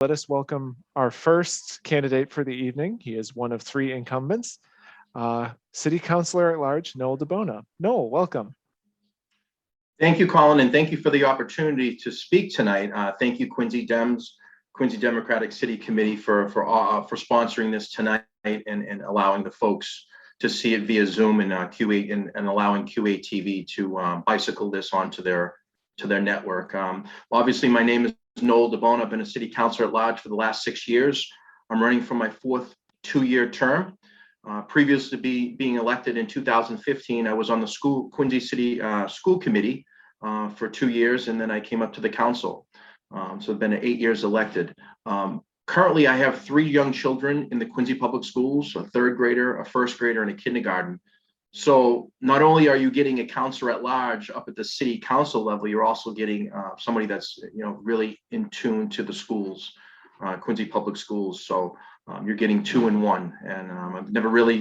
let us welcome our first candidate for the evening. He is one of three incumbents, City Councilor at Large Noel DiBona. Noel, welcome. Thank you, Colin, and thank you for the opportunity to speak tonight. Thank you, Quincy Democratic City Committee, for sponsoring this tonight and allowing the folks to see it via Zoom and QA and allowing QA TV to bicycle this onto their network. Obviously, my name is Noel DiBona. I've been a city councilor at large for the last 6 years. I'm running for my fourth 2-year term. Previous to being elected in 2015, I was on the Quincy City School Committee for 2 years, and then I came up to the council. So I've been 8 years elected. Currently, I have 3 young children in the Quincy Public Schools, a 3rd grader, a 1st grader, and a kindergarten. So not only are you getting a councilor at large up at the city council level, you're also getting somebody that's really in tune to the schools, Quincy Public Schools. So you're getting 2 in 1. And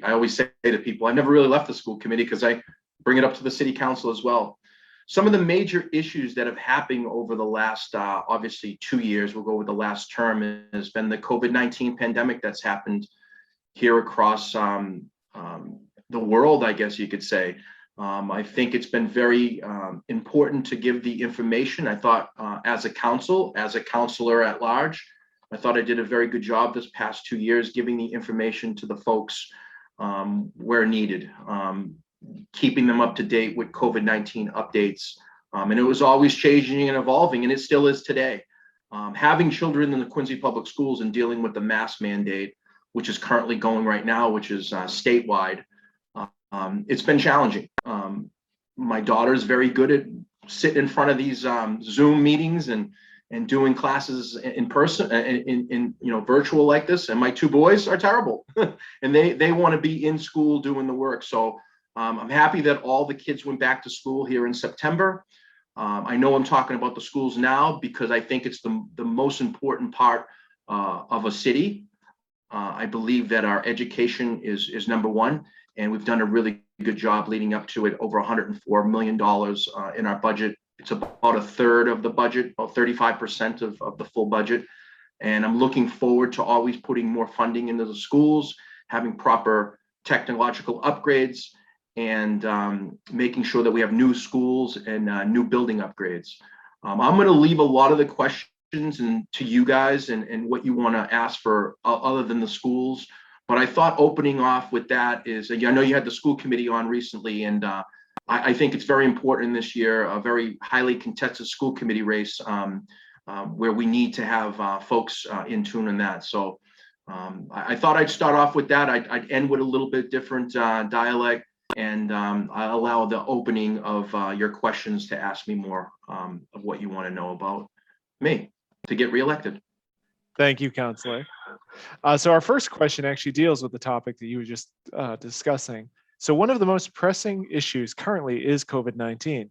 I always say to people, I never really left the school committee because I bring it up to the city council as well. Some of the major issues that have happened over the last, obviously 2 years, we'll go with the last term, has been the COVID-19 pandemic that's happened here across the world, I guess you could say. I think it's been very important to give the information. I thought as a councilor at large, I thought I did a very good job this past 2 years, giving the information to the folks where needed, keeping them up to date with COVID-19 updates. And it was always changing and evolving, and it still is today. Having children in the Quincy Public Schools and dealing with the mask mandate, which is currently going right now, which is statewide, it's been challenging. My daughter's very good at sitting in front of these Zoom meetings and doing classes in person, in virtual like this. And my 2 boys are terrible, and they want to be in school doing the work. So I'm happy that all the kids went back to school here in September. I know I'm talking about the schools now because I think it's the most important part of a city. I believe that our education is number one, and we've done a really good job leading up to it. Over $104 million in our budget. It's about 1/3 of the budget, about 35% of the full budget. And I'm looking forward to always putting more funding into the schools, having proper technological upgrades, and making sure that we have new schools and new building upgrades. I'm going to leave a lot of the questions to you guys and what you want to ask for other than the schools. But I thought opening off with that is, I know you had the school committee on recently, and I think it's very important this year, a very highly contested school committee race where we need to have folks in tune in that. So I thought I'd start off with that. I'd end with a little bit different dialect, and I allow the opening of your questions to ask me more of what you want to know about me to get reelected. Thank you, Councilor. So our first question actually deals with the topic that you were just discussing. So one of the most pressing issues currently is COVID-19.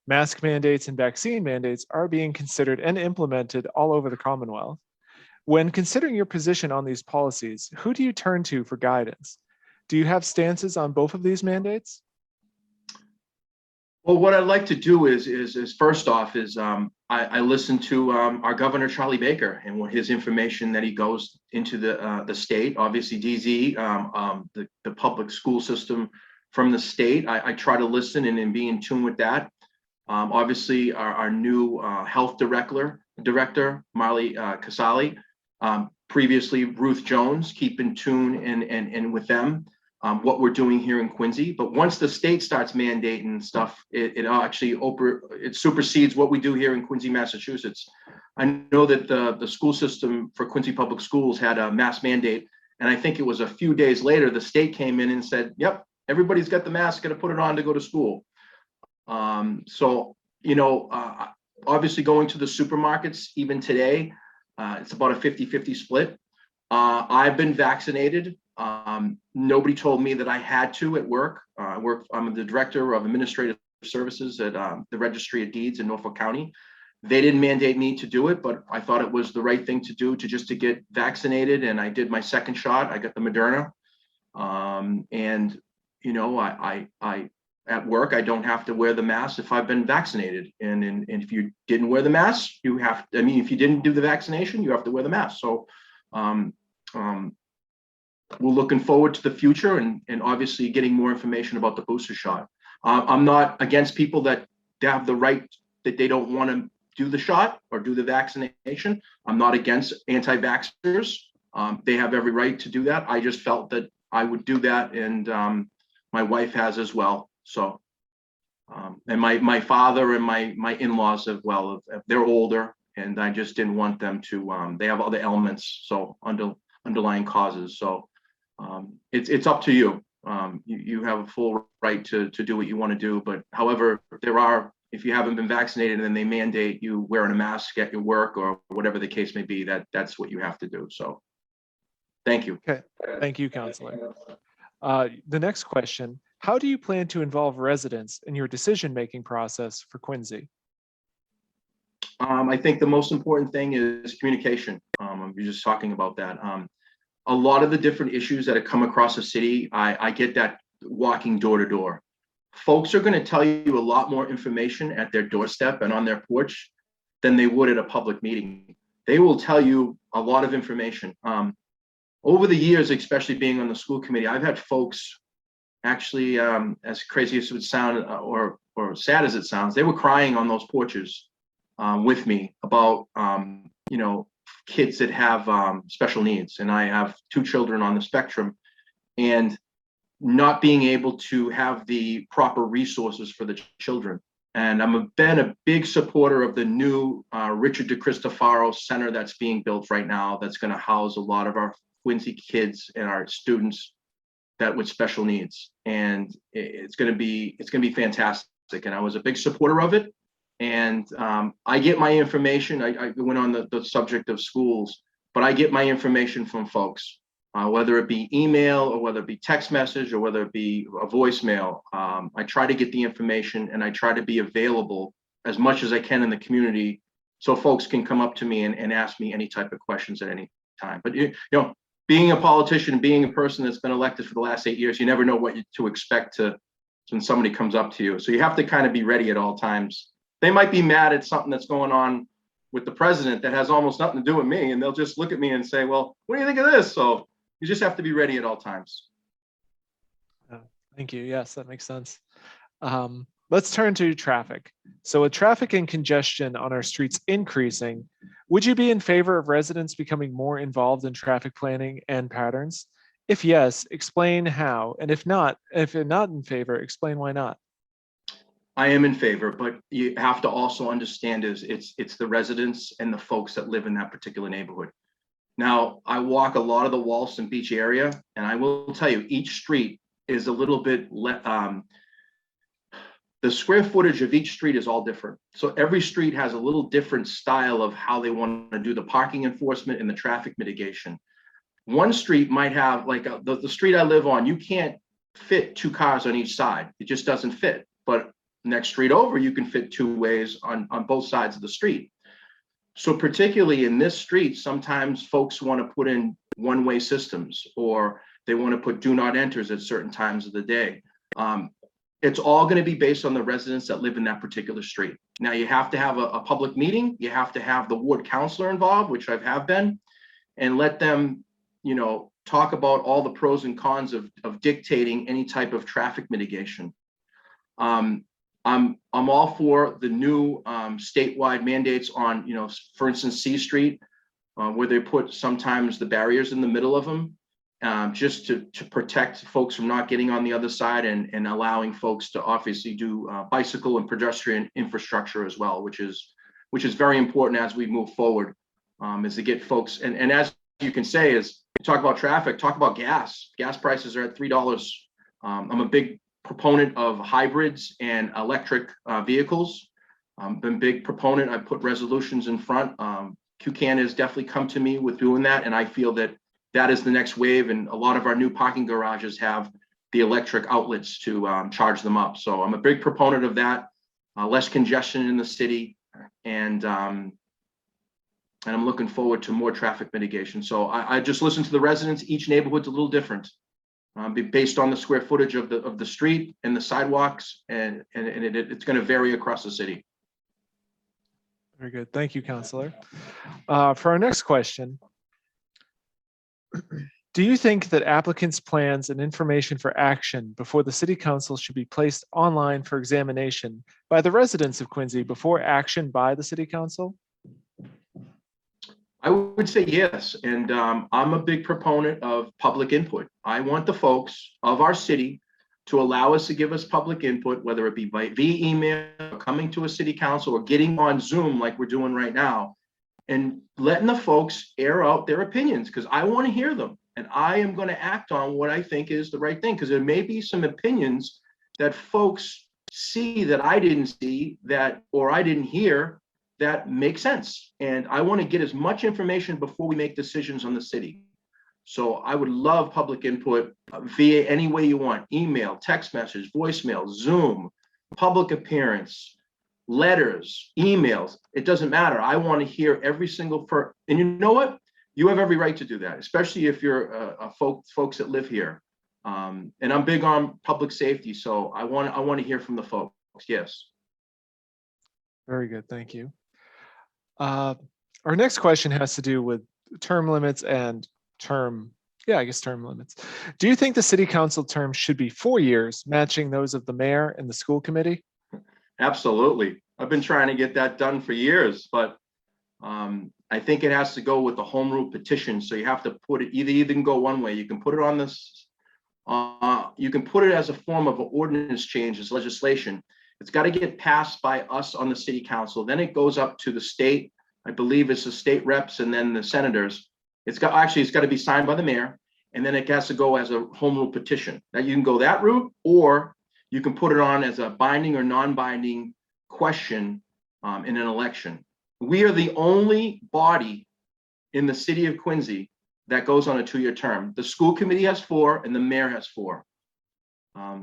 Mask mandates and vaccine mandates are being considered and implemented all over the Commonwealth. When considering your position on these policies, who do you turn to for guidance? Do you have stances on both of these mandates? Well, what I'd like to do is first off is I listen to our Governor Charlie Baker and what his information that he goes into the state. Obviously, DZ, the public school system from the state. I try to listen and be in tune with that. Obviously, our new health director, Marley Casali. Previously, Ruth Jones, keep in tune and with them. What we're doing here in Quincy, but once the state starts mandating stuff, it actually supersedes what we do here in Quincy, Massachusetts. I know that the school system for Quincy Public Schools had a mask mandate, and I think it was a few days later the state came in and said, "Yep, everybody's got the mask, got to put it on to go to school." So obviously going to the supermarkets even today, it's about a 50-50 split. I've been vaccinated. Nobody told me that I had to at work. I'm the director of administrative services at the Registry of Deeds in Norfolk County. They didn't mandate me to do it, but I thought it was the right thing to do to get vaccinated. And I did my 2nd shot. I got the Moderna. I at work, I don't have to wear the mask if I've been vaccinated. And if you didn't wear the mask, you have, I mean, if you didn't do the vaccination, you have to wear the mask. So we're looking forward to the future and obviously getting more information about the booster shot. I'm not against people that have the right, that they don't want to do the shot or do the vaccination. I'm not against anti-vaxxers. They have every right to do that. I just felt that I would do that, and my wife has as well. So, and my father and my in-laws as well. They're older, and I just didn't want them to. They have other ailments, so underlying causes. So, it's up to you. You have a full right to do what you want to do. But however, there are, if you haven't been vaccinated and then they mandate you wearing a mask at your work or whatever the case may be, that's what you have to do. So, thank you. Okay, thank you, Councilor. The next question, how do you plan to involve residents in your decision-making process for Quincy? I think the most important thing is communication. You're just talking about that. A lot of the different issues that have come across the city, I get that walking door to door. Folks are going to tell you a lot more information at their doorstep and on their porch than they would at a public meeting. They will tell you a lot of information. Over the years, especially being on the school committee, I've had folks actually, as crazy as it would sound or sad as it sounds, they were crying on those porches with me about, kids that have special needs. And I have 2 children on the spectrum, and not being able to have the proper resources for the children. And been a big supporter of the new Richard DeCristofaro Center that's being built right now, that's going to house a lot of our Quincy kids and our students that with special needs. And it's going to be fantastic. And I was a big supporter of it. And I get my information. I went on the subject of schools, but I get my information from folks. Whether it be email or whether it be text message or whether it be a voicemail, I try to get the information and I try to be available as much as I can in the community so folks can come up to me and ask me any type of questions at any time. But being a politician, being a person that's been elected for the last 8 years, you never know what to expect when somebody comes up to you. So you have to kind of be ready at all times. They might be mad at something that's going on with the president that has almost nothing to do with me, and they'll just look at me and say, well, what do you think of this? So you just have to be ready at all times. Thank you. Yes, that makes sense. Let's turn to traffic. So with traffic and congestion on our streets increasing, would you be in favor of residents becoming more involved in traffic planning and patterns? If yes, explain how. And if you're not in favor, explain why not. I am in favor, but you have to also understand it's the residents and the folks that live in that particular neighborhood. Now, I walk a lot of the Walston Beach area, and I will tell you, each street is a little bit, the square footage of each street is all different. So every street has a little different style of how they want to do the parking enforcement and the traffic mitigation. One street might have, like the street I live on, you can't fit 2 cars on each side. It just doesn't fit. But next street over, you can fit 2 ways on both sides of the street. So particularly in this street, sometimes folks want to put in one-way systems, or they want to put do not enters at certain times of the day. It's all going to be based on the residents that live in that particular street. Now, you have to have a public meeting. You have to have the ward councilor involved, which I have been, and let them, talk about all the pros and cons of dictating any type of traffic mitigation. I'm all for the new statewide mandates on, for instance, C Street, where they put sometimes the barriers in the middle of them, just to protect folks from not getting on the other side and allowing folks to obviously do bicycle and pedestrian infrastructure as well, which is very important as we move forward, is to get folks, and as you can say, is talk about traffic, talk about gas. Gas prices are at $3. I'm a big proponent of hybrids and electric vehicles. Been a big proponent. I put resolutions in front. QCAN has definitely come to me with doing that, and I feel that is the next wave. And a lot of our new parking garages have the electric outlets to charge them up. So I'm a big proponent of that. Less congestion in the city, and I'm looking forward to more traffic mitigation. So I just listen to the residents. Each neighborhood's a little different. based on the square footage of the street and the sidewalks, and it's going to vary across the city. Very good. Thank you, Councilor. For our next question, do you think that applicants' plans and information for action before the City Council should be placed online for examination by the residents of Quincy before action by the City Council? I would say yes, and I'm a big proponent of public input. I want the folks of our city to allow us to give us public input, whether it be via email, or coming to a city council, or getting on Zoom like we're doing right now, and letting the folks air out their opinions, because I want to hear them, and I am going to act on what I think is the right thing, because there may be some opinions that folks see that I didn't see, that, or I didn't hear, that make sense. And I want to get as much information before we make decisions on the city. So I would love public input via any way you want: email, text message, voicemail, Zoom, public appearance, letters, emails. It doesn't matter. I want to hear every single person. And you know what? You have every right to do that, especially if you're folks that live here. And I'm big on public safety, so I want to hear from the folks. Yes. Very good. Thank you. Our next question has to do with term limits and term limits. Do you think the City Council term should be 4 years, matching those of the mayor and the school committee? Absolutely. I've been trying to get that done for years, but I think it has to go with the home rule petition. So you have to put it, either can go one way. You can put it on this, you can put it as a form of an ordinance change, as legislation. It's got to get passed by us on the City Council. Then it goes up to the state. I believe it's the state reps and then the senators. It's got to be signed by the mayor, and then it has to go as a home rule petition. Now you can go that route, or you can put it on as a binding or non-binding question in an election. We are the only body in the city of Quincy that goes on a 2-year term. The school committee has 4 and the mayor has 4.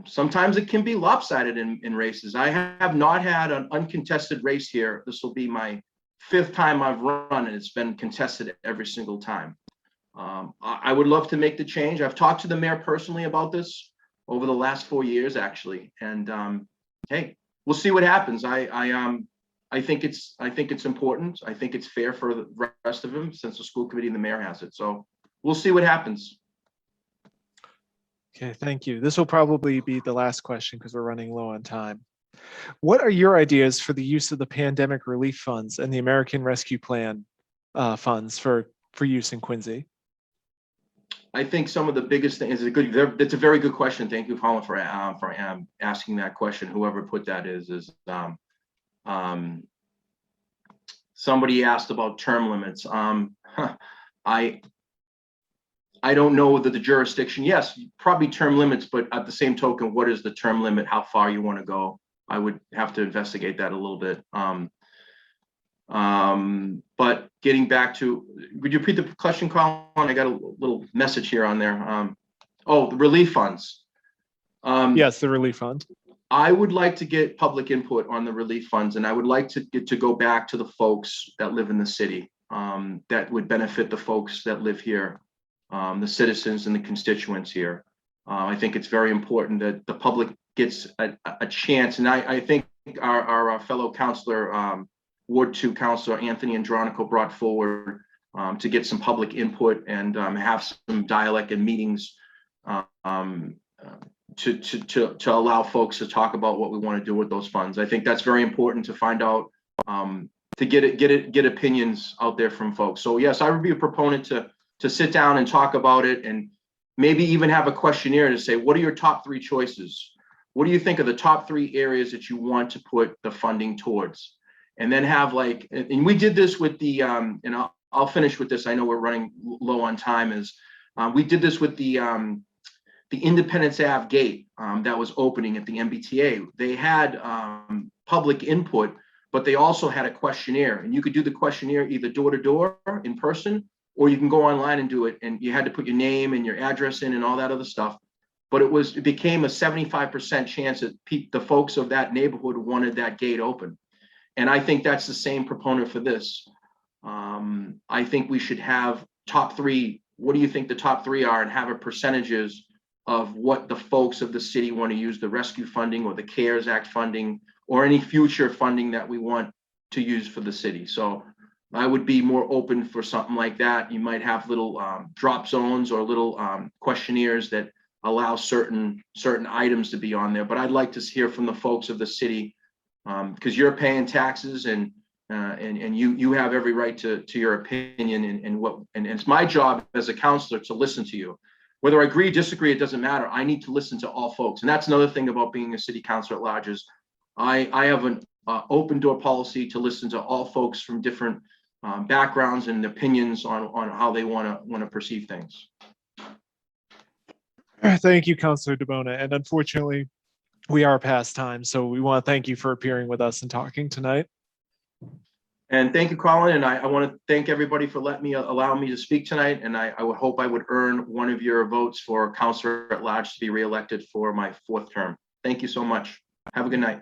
Sometimes it can be lopsided in races. I have not had an uncontested race here. This will be my 5th time I've run, and it's been contested every single time. I would love to make the change. I've talked to the mayor personally about this over the last 4 years, actually. And hey, we'll see what happens. I think it's important. I think it's fair for the rest of them, since the school committee and the mayor has it. So we'll see what happens. Okay, thank you. This will probably be the last question because we're running low on time. What are your ideas for the use of the pandemic relief funds and the American Rescue Plan funds for use in Quincy? I think some of the biggest thing is it's a very good question. Thank you, Colin, for asking that question. Whoever put that is somebody asked about term limits. I don't know the jurisdiction. Yes, probably term limits, but at the same token, what is the term limit? How far you want to go? I would have to investigate that a little bit. But getting back to, would you repeat the question, Colin? I got a little message here on there. Oh, the relief funds. Yes, the relief fund. I would like to get public input on the relief funds, and I would like to go back to the folks that live in the city, that would benefit the folks that live here. The citizens and the constituents here. I think it's very important that the public gets a chance. And I think our fellow councilor, Ward 2 Councilor Anthony Andronico, brought forward to get some public input and have some dialogue and meetings to allow folks to talk about what we want to do with those funds. I think that's very important to find out, to get opinions out there from folks. So yes, I would be a proponent to sit down and talk about it, and maybe even have a questionnaire to say, what are your top 3 choices? What do you think are the top 3 areas that you want to put the funding towards? And then have and we did this with the, and I'll finish with this. I know we're running low on time. We did this with the Independence Ave gate that was opening at the MBTA. They had public input, but they also had a questionnaire, and you could do the questionnaire either door to door in person, or you can go online and do it, and you had to put your name and your address in and all that other stuff. But it became a 75% chance that the folks of that neighborhood wanted that gate open. And I think that's the same proponent for this. I think we should have top 3. What do you think the top 3 are, and have a percentages of what the folks of the city want to use the rescue funding or the CARES Act funding or any future funding that we want to use for the city. So I would be more open for something like that. You might have little drop zones or little questionnaires that allow certain items to be on there. But I'd like to hear from the folks of the city, because you're paying taxes and you have every right to your opinion and it's my job as a counselor to listen to you. Whether I agree, disagree, it doesn't matter. I need to listen to all folks. And that's another thing about being a city councilor at large is I have an open door policy to listen to all folks from different backgrounds and opinions on how they want to perceive things. Thank you, Councilor DiBona. And unfortunately, we are past time. So we want to thank you for appearing with us and talking tonight. And thank you, Colin. And I want to thank everybody for allowing me to speak tonight. And I would hope I would earn one of your votes for Councilor at Large to be reelected for my 4th term. Thank you so much. Have a good night.